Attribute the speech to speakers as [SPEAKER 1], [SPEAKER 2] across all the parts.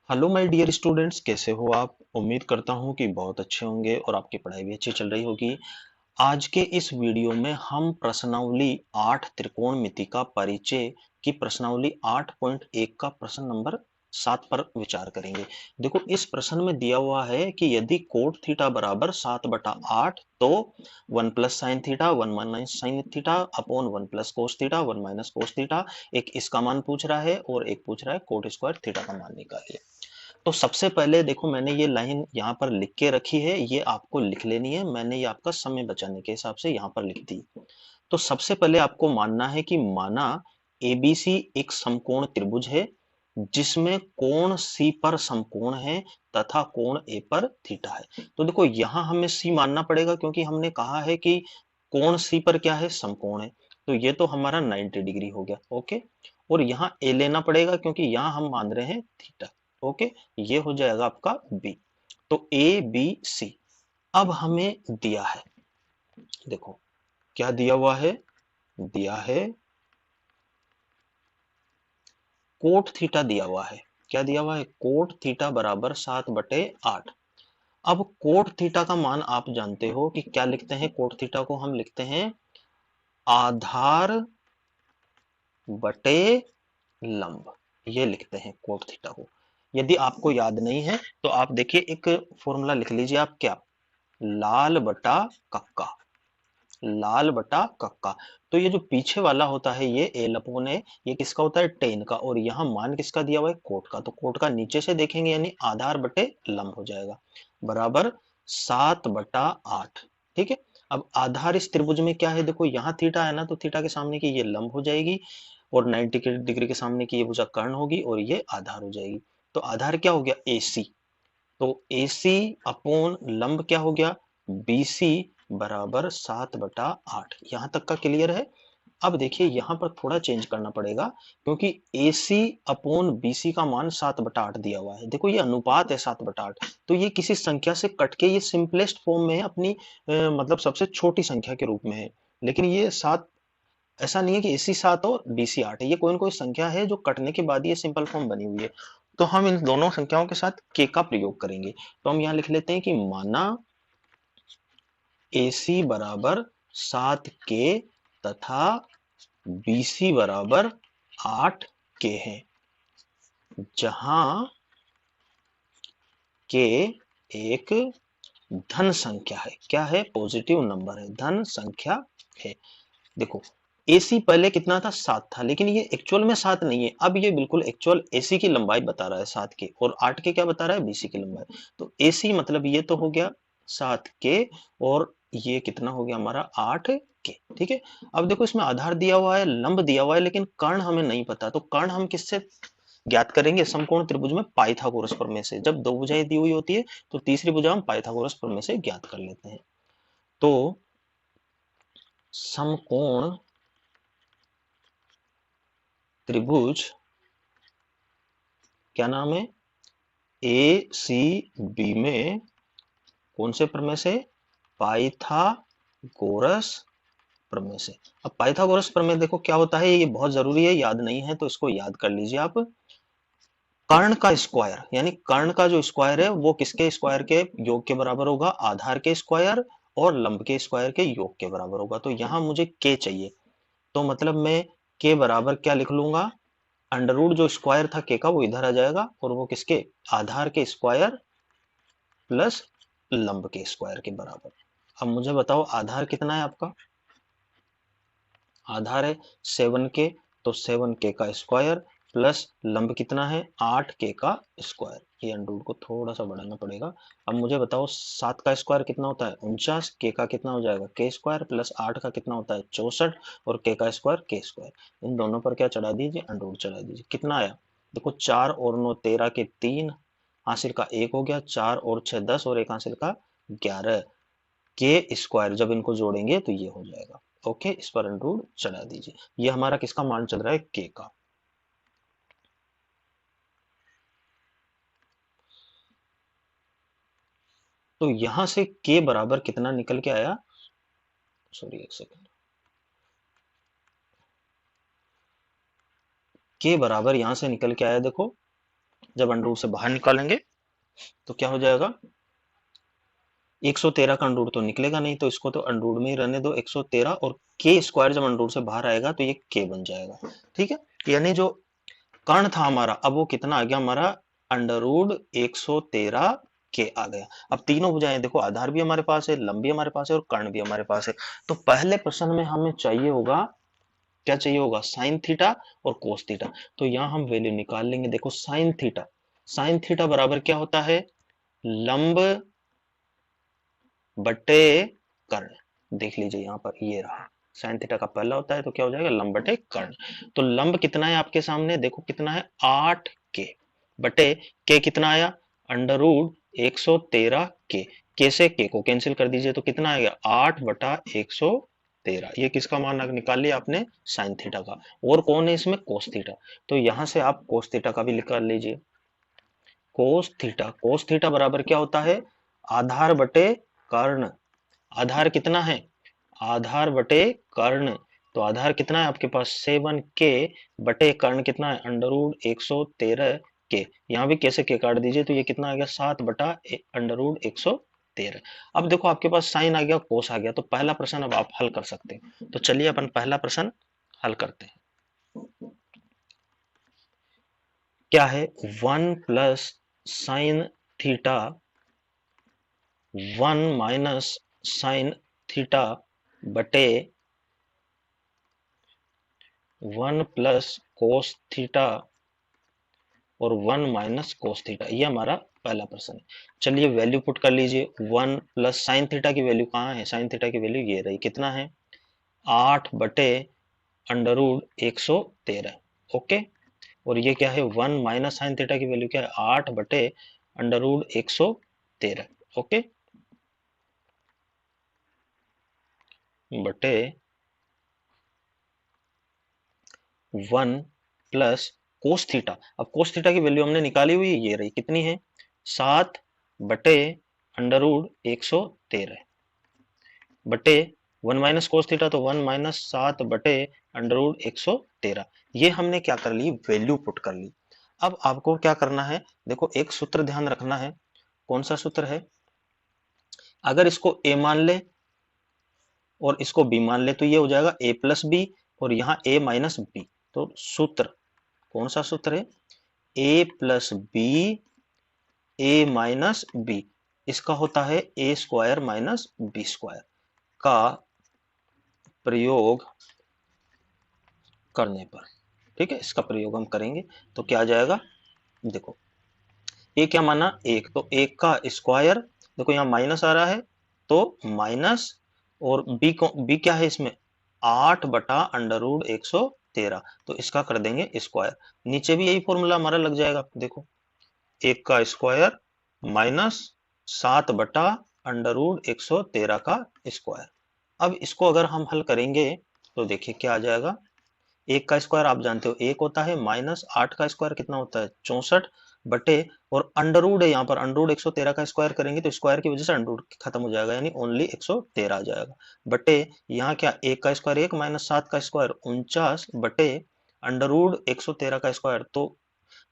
[SPEAKER 1] Hello my dear students, कैसे हो आप। उम्मीद करता हूँ कि बहुत अच्छे होंगे और आपकी पढ़ाई भी अच्छी चल रही होगी। आज के इस वीडियो में हम प्रश्नावली 8 त्रिकोणमिति का परिचय की प्रश्नावली 8.1 का प्रश्न नंबर 7 पर विचार करेंगे। देखो, इस प्रश्न में दिया हुआ है कि यदि कोट थीटा बराबर 7/8 तो 1 plus sine theta 1 minus sine theta upon 1 plus cos theta 1 minus cos theta. एक इसका मान पूछ रहा है और एक पूछ रहा है कोट स्क्वायर थीटा का मान निकालिए। तो सबसे पहले देखो, मैंने ये लाइन यहाँ पर लिख के रखी है, ये आपको लिख लेनी है। मैंने ये आपका समय बचाने के हिसाब से यहाँ पर लिख दी। तो सबसे पहले आपको मानना है कि माना एबीसी एक समकोण त्रिभुज है जिसमें कोण सी पर समकोण है तथा कोण ए पर थीटा है। तो देखो, यहाँ हमें सी मानना पड़ेगा क्योंकि हमने कहा है कि कोण सी पर क्या है, समकोण है। तो ये तो हमारा 90 डिग्री हो गया। ओके। और यहाँ ए लेना पड़ेगा क्योंकि यहाँ हम मान रहे हैं थीटा। ओके। ये हो जाएगा आपका बी। तो ए बी सी। अब हमें दिया है, देखो क्या दिया हुआ है। दिया है कोट थीटा दिया हुआ है। क्या दिया हुआ है, कोट थीटा बराबर 7/8। अब कोट थीटा का मान आप जानते हो कि क्या लिखते हैं। कोट थीटा को हम लिखते हैं आधार बटे लंब। ये लिखते हैं कोट थीटा को। यदि आपको याद नहीं है तो आप देखिए, एक फॉर्मूला लिख लीजिए आप। क्या, लाल बटा कक्का। लाल बटा कक्का। तो ये जो पीछे वाला होता है ये एल अपॉन ए, ये किसका होता है, टेन का। और यहाँ मान किसका दिया हुआ है, कोट का। तो कोट का नीचे से देखेंगे यानी आधार बटे लंब हो जाएगा, बराबर 7/8। ठीक है। अब आधार इस त्रिभुज में क्या है, देखो यहाँ थीटा है ना, तो थीटा के सामने की ये लंब हो जाएगी और 90 डिग्री के सामने की ये भुजा कर्ण होगी और ये आधार हो जाएगी। तो आधार क्या हो गया, AC। तो AC अपॉन लंब क्या हो गया, BC बराबर 7/8। यहां तक का क्लियर है। अब देखिए यहां पर थोड़ा चेंज करना पड़ेगा क्योंकि AC अपॉन BC का मान 7/8 दिया हुआ है। देखो ये अनुपात है 7/8, तो ये किसी संख्या से कट के ये सिंपलेस्ट फॉर्म में है अपनी मतलब सबसे छोटी संख्या के रूप में है। लेकिन ये 7 ऐसा नहीं है कि AC 7 और BC 8 है, ये कोई ना कोई संख्या है जो कटने के बाद ये सिंपल फॉर्म बनी हुई है। तो हम इन दोनों संख्याओं के साथ k का प्रयोग करेंगे। तो हम यहाँ लिख लेते हैं कि माना AC बराबर 7k तथा BC बराबर 8k है, जहां k एक धन संख्या है। क्या है, पॉजिटिव नंबर है, धन संख्या है। देखो, AC पहले कितना था, 7 था, लेकिन ये एक्चुअल में 7 नहीं है। अब ये बिल्कुल एक्चुअल AC की लंबाई बता रहा है 7 के, और 8 के क्या बता रहा है, BC की लंबाई। तो AC मतलब ये तो हो गया 7 के, और ये कितना हो गया हमारा 8 के। ठीक है। अब देखो, इसमें आधार दिया हुआ है, लंब दिया हुआ है, लेकिन कर्ण हमें नहीं पता। तो कर्ण हम किससे ज्ञात करेंगे, समकोण त्रिभुज में पाइथागोरस प्रमेय से। जब दो भुजाएं दी हुई होती है तो तीसरी भुजा हम पाइथागोरस प्रमेय से ज्ञात कर लेते हैं। तो समकोण त्रिभुज क्या नाम है, ACB में कौन से प्रमेय से, पाइथागोरस प्रमेय से। अब पाइथागोरस प्रमेय देखो क्या होता है, ये बहुत जरूरी है, याद नहीं है तो इसको याद कर लीजिए आप। कर्ण का स्क्वायर यानी कर्ण का जो स्क्वायर है वो किसके स्क्वायर के योग के बराबर होगा, आधार के स्क्वायर और लंब के स्क्वायर के योग के बराबर होगा। तो यहां मुझे k चाहिए, तो मतलब मैं k बराबर क्या लिख लूंगा, अंडर रूट जो स्क्वायर था k का वो इधर आ जाएगा, और वो किसके, आधार के स्क्वायर प्लस लंब के स्क्वायर के बराबर। अब मुझे बताओ आधार कितना है आपका, आधार है 7k, तो 7k का स्क्वायर प्लस लंब कितना है, 8k का स्क्वायर। ये अंडर रूट को थोड़ा सा बढ़ाना पड़ेगा। अब मुझे बताओ 7 का स्क्वायर कितना होता है 49, k का कितना हो जाएगा k स्क्वायर, प्लस 8 का कितना होता है 64, और k का स्क्वायर k स्क्वायर। इन दोनों पर क्या चढ़ा दीजिए, अंडर रूट चढ़ा दीजिए। कितना आया, देखो 4 और 9 13 के 3, हासिल का 1 हो गया, 4 और 6 10, और एक हासिल का 11 के स्क्वायर। जब इनको जोड़ेंगे तो ये हो जाएगा। ओके, इस पर अंडर रूट चढ़ा दीजिए। ये हमारा किसका मान चल रहा है, के का। तो यहां से के बराबर कितना निकल के आया, सॉरी एक सेकंड, के बराबर यहां से निकल के आया देखो जब अंडर रूट से बाहर निकालेंगे तो क्या हो जाएगा, 113 का अंडर रूट तो निकलेगा नहीं, तो इसको तो अंडर रूट में ही रहने दो 113, और के स्क्वायर जब अंडर रूट से बाहर आएगा तो ये के बन जाएगा। ठीक है, यानी जो कर्ण था हमारा, अब वो कितना आ गया हमारा, अंडर रूट 113 के आ गया। अब तीनों भुजाएं देखो, आधार भी हमारे पास है, लंब भी हमारे पास है और कर्ण भी हमारे पास है। तो पहले प्रश्न में हमें चाहिए होगा, क्या चाहिए होगा, साइन थीटा और कोस थीटा। तो यहां हम वैल्यू निकाल लेंगे। देखो साइन थीटा बराबर क्या होता है, लंब बटे कर्ण। देख लीजिए यहाँ पर ये रहा, साइन थीटा का पहला होता है तो क्या हो जाएगा, लंब बटे कर्ण। तो लंब कितना है आपके सामने, देखो कितना है, 8 के, बटे के कितना आया, अंडर रूट 113 के से के को कैंसिल कर दीजिए तो कितना आएगा, 8 बटा 113। ये किसका मान निकाल लिया आपने, साइन थीटा का। और कौन है इसमें, कोस थीटा। तो यहां से आप कोस थीटा का भी निकाल लीजिए। कोस थीटा बराबर क्या होता है, आधार बटे कर्ण। आधार कितना है, आधार बटे कर्ण। तो आधार कितना है आपके पास, 7 के, बटे कर्ण कितना है, अंडर रूट 113 के। यहाँ भी कैसे के काट दीजिए तो ये कितना आ गया, 7 बटा अंडर रूट 113। अब देखो आपके पास साइन आ गया, कोस आ गया, तो पहला प्रश्न अब आप हल कर सकते हैं। तो चलिए अपन पहला प्रश्न हल करते हैं। क्या है, 1 plus sine theta 1 minus sine theta बटे 1 प्लस कोस थीटा और 1 माइनस कोस थीटा, ये हमारा पहला प्रश्न है। चलिए वैल्यू पुट कर लीजिए। 1 प्लस साइन थीटा की वैल्यू कहाँ है, साइन थीटा की वैल्यू ये रही, कितना है, 8 बटे अंडर रूट 113। ओके, और ये क्या है, 1 माइनस साइन थीटा की वैल्यू क्या है, 8 बटे अंडर रूट 113। ओके, बटे 1 प्लस कोस थीटा। अब कोस थीटा की वैल्यू हमने निकाली हुई है, ये रही, कितनी है, 7 बटे अंडर रूट 113, बटे 1 माइनस कोस थीटा, तो 1 माइनस 7 बटे अंडर रूट 113। ये हमने क्या कर ली, वैल्यू पुट कर ली। अब आपको क्या करना है, देखो एक सूत्र ध्यान रखना है। कौन सा सूत्र है, अगर इसको a मान ले और इसको b मान ले तो ये हो जाएगा a प्लस बी, और यहाँ a माइनस बी। तो सूत्र, कौन सा सूत्र है, a plus b, a minus b, इसका होता है a square minus b square का प्रयोग करने पर। ठीक है, इसका प्रयोग हम करेंगे तो क्या आ जाएगा, देखो ए क्या माना, एक, तो एक का स्क्वायर, देखो यहाँ माइनस आ रहा है तो माइनस, और बी को, बी क्या है इसमें, 8 बटा अंडर रूट 113, तो इसका कर देंगे स्क्वायर। नीचे भी यही फॉर्मूला हमारा लग जाएगा, देखो एक का स्क्वायर माइनस 7 बटा अंडर रूट 113 का स्क्वायर। अब इसको अगर हम हल करेंगे तो देखिए क्या आ जाएगा, एक का स्क्वायर आप जानते हो एक होता है, माइनस 8 का स्क्वायर कितना होता है, 64, बटे, और अंडर रूट है यहाँ पर, अंडर रूट 113 का स्क्वायर करेंगे तो स्क्वायर की वजह से अंडर रूट खत्म हो जाएगा, यानी ओनली 113 आ जाएगा, बटे यहाँ क्या, एक का स्क्वायर एक, माइनस 7 का स्क्वायर 49, बटे अंडर रूट 113 का स्क्वायर। तो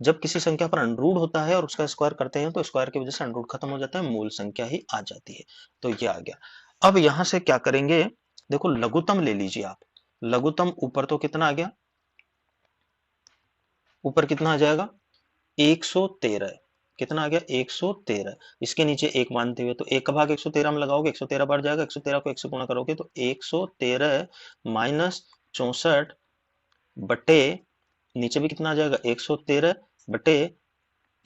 [SPEAKER 1] जब किसी संख्या पर अंडर रूट होता है और उसका स्क्वायर करते हैं तो स्क्वायर की वजह से अंडर रूट खत्म हो जाता है, मूल संख्या ही आ जाती है। तो ये आ गया। अब यहां से क्या करेंगे, देखो लघुत्तम ले लीजिए आप। लघुत्तम ऊपर तो कितना आ गया, ऊपर कितना आ जाएगा, 113, कितना आ गया, 113। इसके नीचे एक मानते हुए तो एक का भाग 113 में लगाओगे, 113 बार जाएगा, 113 को 1 से गुणा करोगे तो 113 माइनस 64, बटे नीचे भी कितना आ जाएगा, 113, बटे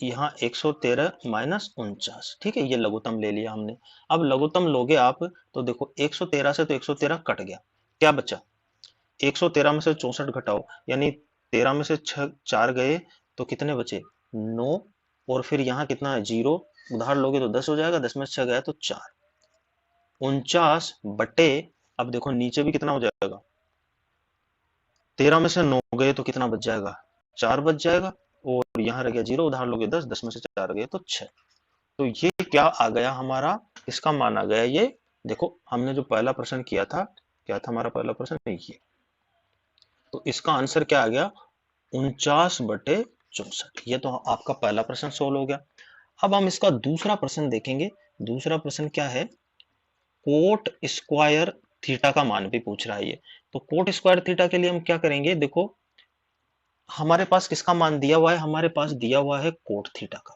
[SPEAKER 1] यहाँ 113 माइनस 49। ठीक है, ये लघुत्तम ले लिया हमने। अब लघुत्तम लोगे आप तो देखो 113 से तो 113 कट गया, क्या बचा, 113 में से 64 घटाओ, यानी 13 में से 6 4 गए तो कितने बचे, 9, और फिर यहाँ कितना है, 0, उधार लोगे तो 10 हो जाएगा, 10 में से 6 गया तो 4, 49, बटे, अब देखो नीचे भी कितना हो जाएगा, 13 में से 9 गए तो कितना बच जाएगा, 4 बच जाएगा, और यहाँ रह गया 0, उधार लोगे 10, 10 में से 4 गए तो 6। तो ये क्या आ गया हमारा, इसका मान आ गया ये, देखो हमने जो पहला प्रश्न किया था, क्या था हमारा पहला प्रश्न, ये, तो इसका आंसर क्या आ गया, 49 बटे 64। ये तो आपका पहला प्रश्न सोल्व हो गया। अब हम इसका दूसरा प्रश्न देखेंगे। दूसरा प्रश्न क्या है, कोट स्क्वायर थीटा का मान भी पूछ रहा है ये। तो कोट स्क्वायर थीटा के लिए हम क्या करेंगे, देखो हमारे पास किसका मान दिया हुआ है, हमारे पास दिया हुआ है कोट थीटा का।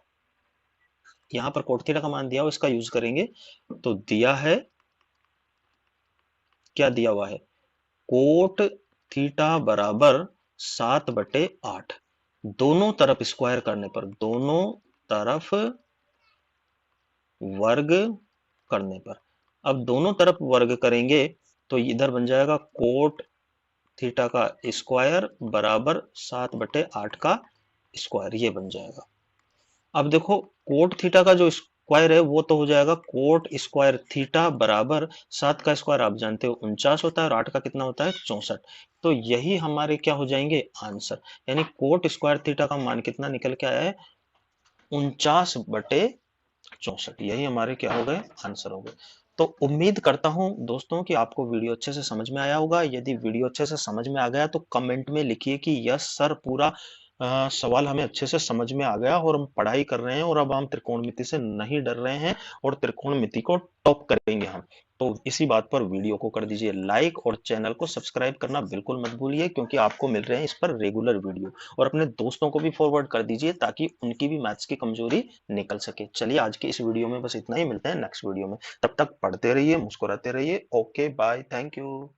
[SPEAKER 1] यहां पर कोट थीटा का मान दिया हुआ, इसका यूज करेंगे। तो दिया है, क्या दिया हुआ है, कोट थीटा बराबर 7/8। दोनों तरफ स्क्वायर करने पर, दोनों तरफ वर्ग करने पर, अब दोनों तरफ वर्ग करेंगे तो इधर बन जाएगा कोट थीटा का स्क्वायर बराबर 7/8 का स्क्वायर, ये बन जाएगा। अब देखो कोट थीटा का जो स्क्वायर है वो तो हो जाएगा कोट स्क्वायर थीटा बराबर 7 का स्क्वायर आप जानते हो 49 होता है, और 8 का कितना होता है 64। तो यही हमारे क्या हो जाएंगे आंसर, यानी कोट स्क्वायर थीटा का मान कितना निकल के आया है 49/64। यही हमारे क्या हो गए आंसर हो गए। तो उम्मीद करता हूं दोस्तों कि आपको वीडियो अच्छे से समझ में आया होगा। यदि वीडियो अच्छे से समझ में आ गया तो कमेंट में लिखिए कि यस सर, पूरा सवाल हमें अच्छे से समझ में आ गया और हम पढ़ाई कर रहे हैं और अब हम त्रिकोणमिति से नहीं डर रहे हैं और त्रिकोणमिति को टॉप करेंगे हम। तो इसी बात पर वीडियो को कर दीजिए लाइक और चैनल को सब्सक्राइब करना बिल्कुल मत भूलिए, क्योंकि आपको मिल रहे हैं इस पर रेगुलर वीडियो। और अपने दोस्तों को भी फॉरवर्ड कर दीजिए ताकि उनकी भी मैथ्स की कमजोरी निकल सके। चलिए आज के इस वीडियो में बस इतना ही, मिलते हैं नेक्स्ट वीडियो में। तब तक पढ़ते रहिए, मुस्कुराते रहिए। Okay bye, thank you.